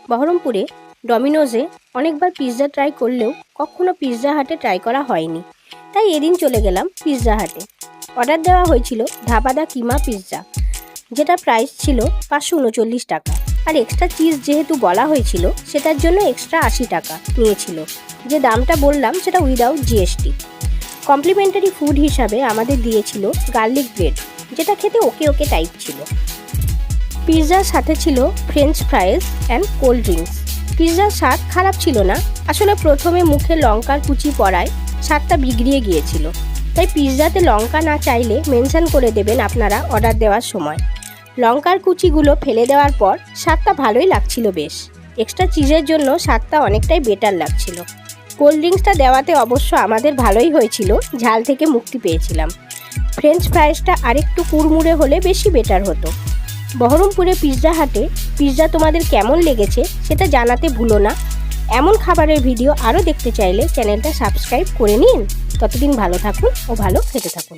বহরমপুরে ডমিনোজে অনেকবার pizza try করলেও কখনো পিৎজা হাটে ট্রাই করা হয়নি, তাই এদিন চলে গেলাম পিৎজা হাটে। অর্ডার দেওয়া হয়েছিল ধাবাদা কিমা পিৎজা, যেটা প্রাইস ছিল 539 টাকা, আর এক্সট্রা চিজ যেহেতু বলা হয়েছিল সেটার জন্য এক্সট্রা 80 টাকা নিয়েছিল। যে দামটা বললাম সেটা উইদাউট জিএসটি। কমপ্লিমেন্টারি ফুড হিসাবে আমাদের দিয়েছিল গার্লিক ব্রেড, যেটা খেতে ওকে ওকে টাইপ ছিল। পিৎজার সাথে ছিল french fries and cold drinks. পিৎজার স্বাদ খারাপ ছিল না, আসলে প্রথমে মুখে লঙ্কার কুচি পড়ায় স্বাদটা বিগড়িয়ে গিয়েছিল, তাই পিৎজাতে লঙ্কা না চাইলে মেনশন করে দেবেন আপনারা অর্ডার দেওয়ার সময়। লঙ্কার কুচিগুলো ফেলে দেওয়ার পর স্বাদটা ভালোই লাগছিল বেশ। এক্সট্রা চিজের জন্য স্বাদটা অনেকটাই বেটার লাগছিল। কোল্ড ড্রিঙ্কসটা দেওয়াতে অবশ্য আমাদের ভালোই হয়েছিল, ঝাল থেকে মুক্তি পেয়েছিলাম। ফ্রেঞ্চ ফ্রাইসটা আরেকটু কুড়মুড়ে হলে বেশি বেটার হতো। বহরমপুরে পিৎজা হাটে পিৎজা তোমাদের কেমন লেগেছে সেটা জানাতে ভুলো না। এমন খাবারের ভিডিও আরও দেখতে চাইলে চ্যানেলটা সাবস্ক্রাইব করে নিন। ততদিন ভালো থাকুন ও ভালো খেতে থাকুন।